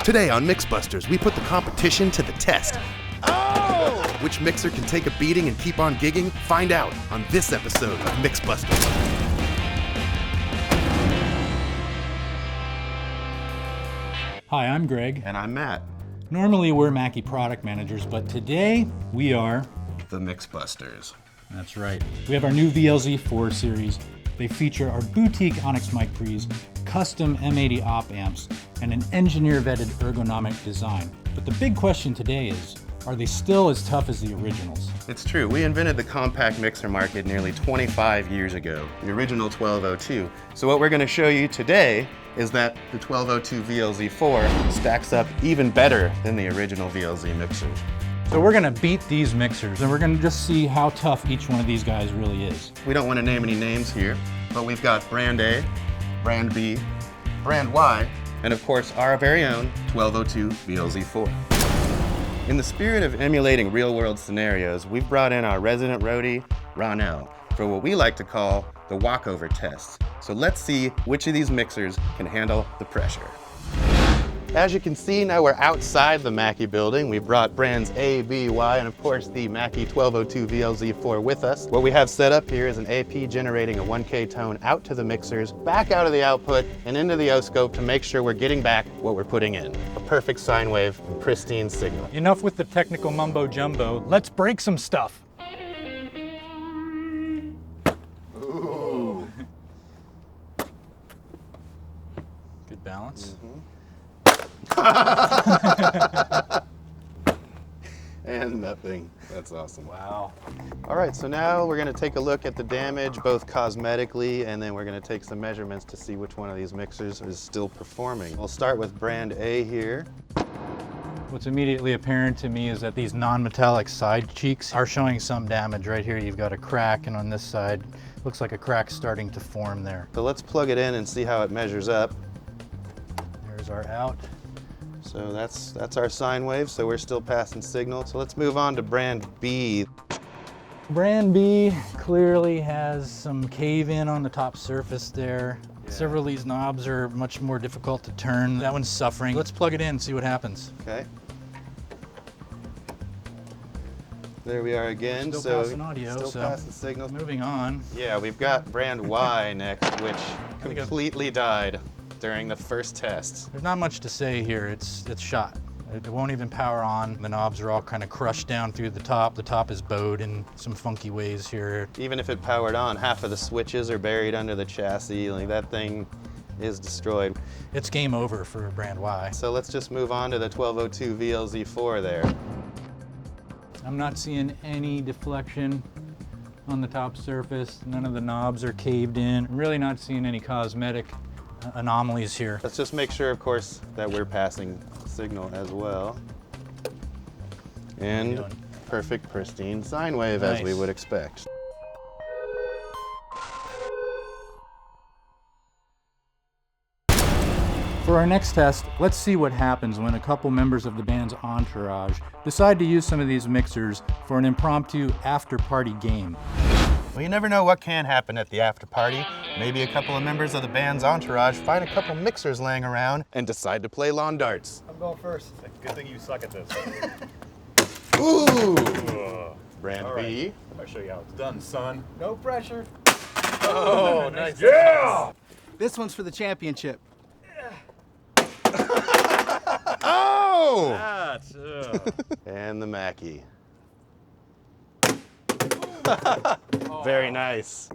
Today on MixBusters, we put the competition to the test. Oh! Which mixer can take a beating and keep on gigging? Find out on this episode of MixBusters. Hi, I'm Greg. And I'm Matt. Normally we're Mackie product managers, but today we are The MixBusters. That's right. We have our new VLZ4 series. They feature our boutique Onyx mic pre's, custom M80 op amps, and an engineer-vetted ergonomic design. But the big question today is, are they still as tough as the originals? It's true. We invented the compact mixer market nearly 25 years ago, the original 1202. So what we're going to show you today is that the 1202 VLZ4 stacks up even better than the original VLZ mixers. So we're gonna beat these mixers and we're gonna just see how tough each one of these guys really is. We don't want to name any names here, but we've got brand A, brand B, brand Y, and of course our very own 1202 VLZ4. In the spirit of emulating real-world scenarios, we've brought in our resident roadie, Ronell, for what we like to call the walkover test. So let's see which of these mixers can handle the pressure. As you can see, now we're outside the Mackie building. We brought brands A, B, Y, and of course the Mackie 1202 VLZ4 with us. What we have set up here is an AP generating a 1K tone out to the mixers, back out of the output, and into the O-scope to make sure we're getting back what we're putting in. A perfect sine wave, pristine signal. Enough with the technical mumbo jumbo. Let's break some stuff. Ooh. Good balance. And nothing. That's awesome. Wow. All right, so now we're gonna take a look at the damage, both cosmetically, and then we're gonna take some measurements to see which one of these mixers is still performing. We'll start with brand A here. What's immediately apparent to me is that these non-metallic side cheeks are showing some damage. Right here you've got a crack, and on this side looks like a crack starting to form there. So let's plug it in and see how it measures up. There's our out. So that's our sine wave, so we're still passing signal. So let's move on to brand B. Brand B clearly has some cave-in on the top surface there. Yeah. Several of these knobs are much more difficult to turn. That one's suffering. Let's plug it in and see what happens. Okay. There we are again. Still passing audio, still so passing signal. Moving on. Yeah, we've got brand Y next, which completely died during the first test. There's not much to say here. It's shot. It won't even power on. The knobs are all kind of crushed down through the top. The top is bowed in some funky ways here. Even if it powered on, half of the switches are buried under the chassis. Like, that thing is destroyed. It's game over for brand Y. So let's just move on to the 1202 VLZ4 there. I'm not seeing any deflection on the top surface. None of the knobs are caved in. I'm really not seeing any cosmetic anomalies here. Let's just make sure, of course, that we're passing signal as well. And perfect, pristine sine wave, as we would expect. For our next test, let's see what happens when a couple members of the band's entourage decide to use some of these mixers for an impromptu after-party game. Well, you never know what can happen at the after party. Maybe a couple of members of the band's entourage find a couple mixers laying around and decide to play lawn darts. I'm going first. Good thing you suck at this. Ooh! Brand All B. right. I'll show you how it's done, son. No pressure. Oh, nice. Yeah! This one's for the championship. Oh! That's, And the Mackie. Very nice.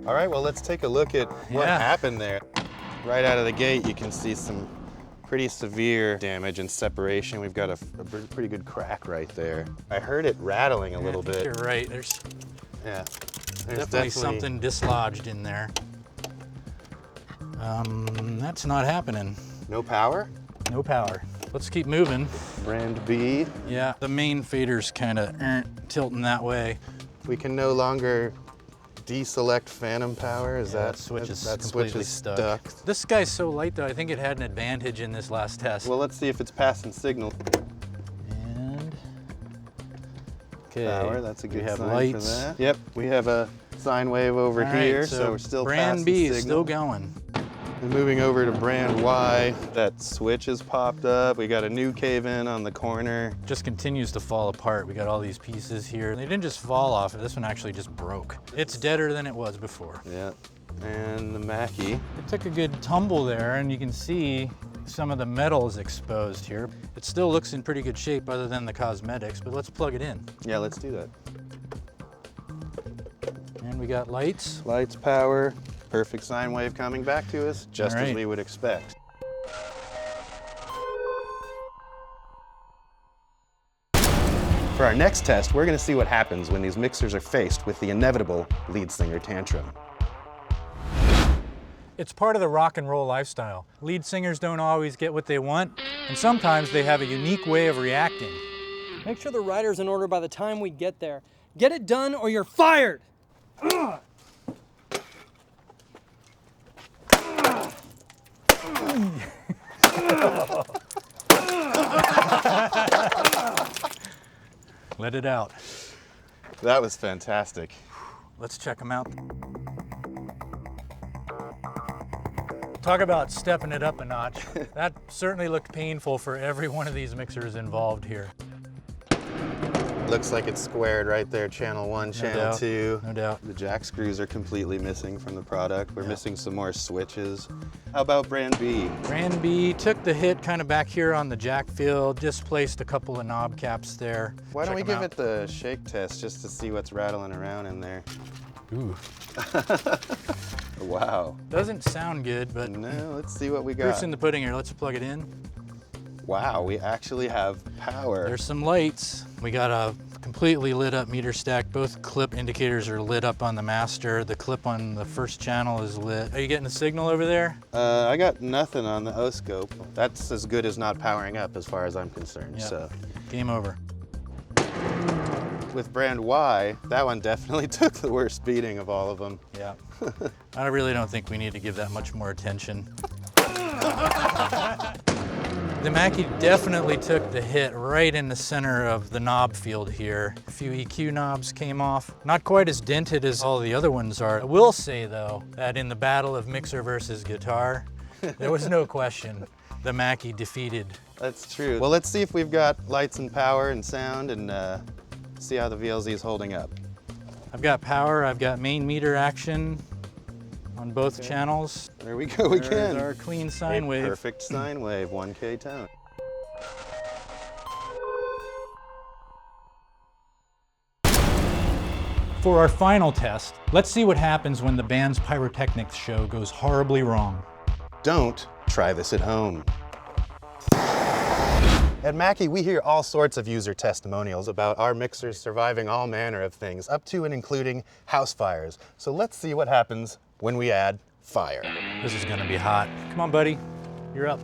All right, well, let's take a look at what happened there. Right out of the gate, you can see some pretty severe damage and separation. We've got a pretty good crack right there. I heard it rattling a little bit. You're right. There's definitely something dislodged in there. That's not happening. No power? No power. Let's keep moving. Brand B. Yeah, the main fader's kind of tilting that way. We can no longer deselect phantom power. Is that switch is completely stuck. This guy's so light though, I think it had an advantage in this last test. Well, let's see if it's passing signal. And okay, power, that's a good sign lights. for that. Yep, we have a sine wave over here, so we're still brand passing B signal. is still going. And moving over to brand Y, that switch has popped up. We got a new cave-in on the corner. Just continues to fall apart. We got all these pieces here. They didn't just fall off, this one actually just broke. It's deader than it was before. Yeah, and the Mackie. It took a good tumble there, and you can see some of the metal is exposed here. It still looks in pretty good shape other than the cosmetics, but let's plug it in. Yeah, let's do that. And we got lights. Lights, power, perfect sine wave coming back to us, just as we would expect. For our next test, we're gonna see what happens when these mixers are faced with the inevitable lead singer tantrum. It's part of the rock and roll lifestyle. Lead singers don't always get what they want, and sometimes they have a unique way of reacting. Make sure the rider's in order by the time we get there. Get it done or you're fired! Let it out. That was fantastic. Let's check them out. Talk about stepping it up a notch. That certainly looked painful for every one of these mixers involved here. Looks like it's squared right there, channel 1, channel 2. No doubt. The jack screws are completely missing from the product. We're missing some more switches. How about brand B? Brand B took the hit kind of back here on the jack field, displaced a couple of knob caps there. Why don't we Check 'em give out. it the shake test just to see what's rattling around in there? Ooh. Wow. Doesn't sound good, but No, let's see what we got. proof's in the pudding here. Let's plug it in. Wow, we actually have power. There's some lights. We got a completely lit up meter stack. Both clip indicators are lit up on the master. The clip on the first channel is lit. Are you getting a signal over there? I got nothing on the O-scope. That's as good as not powering up as far as I'm concerned, Yeah. so. Game over. With brand Y, that one definitely took the worst beating of all of them. Yeah. I really don't think we need to give that much more attention. The Mackie definitely took the hit right in the center of the knob field here. A few EQ knobs came off. Not quite as dented as all the other ones are. I will say though, that in the battle of mixer versus guitar, there was no question the Mackie defeated. That's true. Well, let's see if we've got lights and power and sound and see how the VLZ is holding up. I've got power, I've got main meter action on both channels. There we go There's again. our clean sine wave. Perfect sine wave, 1K tone. For our final test, let's see what happens when the band's pyrotechnics show goes horribly wrong. Don't try this at home. At Mackie, we hear all sorts of user testimonials about our mixers surviving all manner of things, up to and including house fires. So let's see what happens when we add fire. This is gonna be hot. Come on, buddy, you're up.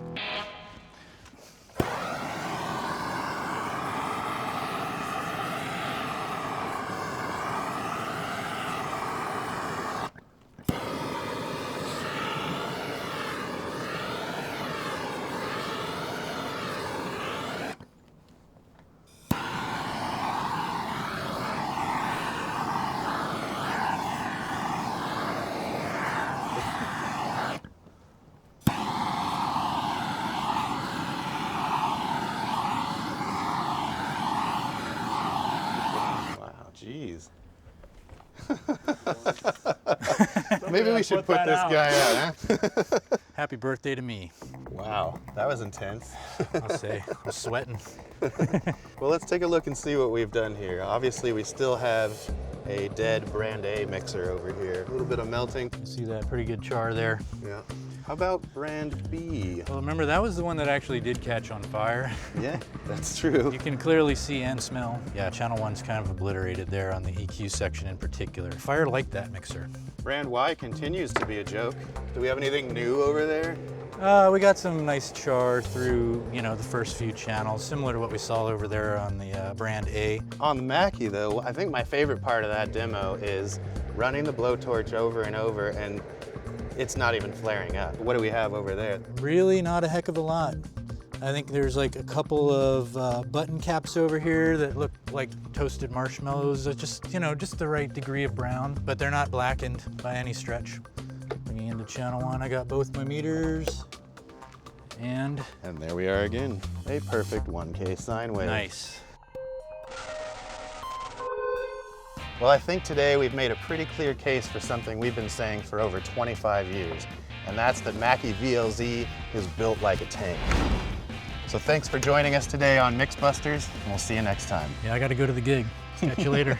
Wow, jeez. Maybe we should put that this out. guy out, huh? Happy birthday to me. Wow, that was intense. I'll say, I'm sweating. Well, let's take a look and see what we've done here. Obviously, we still have a dead brand A mixer over here. A little bit of melting. You see that pretty good char there. Yeah. How about brand B? Well, remember, that was the one that actually did catch on fire. Yeah, that's true. You can clearly see and smell. Yeah, channel 1's kind of obliterated there on the EQ section in particular. Fire liked that mixer. Brand Y continues to be a joke. Do we have anything new over there? We got some nice char through, the first few channels, similar to what we saw over there on the brand A. On the Mackie, though, I think my favorite part of that demo is running the blowtorch over and over, and it's not even flaring up. What do we have over there? Really not a heck of a lot. I think there's like a couple of button caps over here that look like toasted marshmallows. Just the right degree of brown, but they're not blackened by any stretch. Bringing into channel 1, I got both my meters. And there we are again. A perfect 1K sine wave. nice. Well, I think today we've made a pretty clear case for something we've been saying for over 25 years, and that's that Mackie VLZ is built like a tank. So thanks for joining us today on MixBusters, and we'll see you next time. Yeah, I got to go to the gig. Catch you later.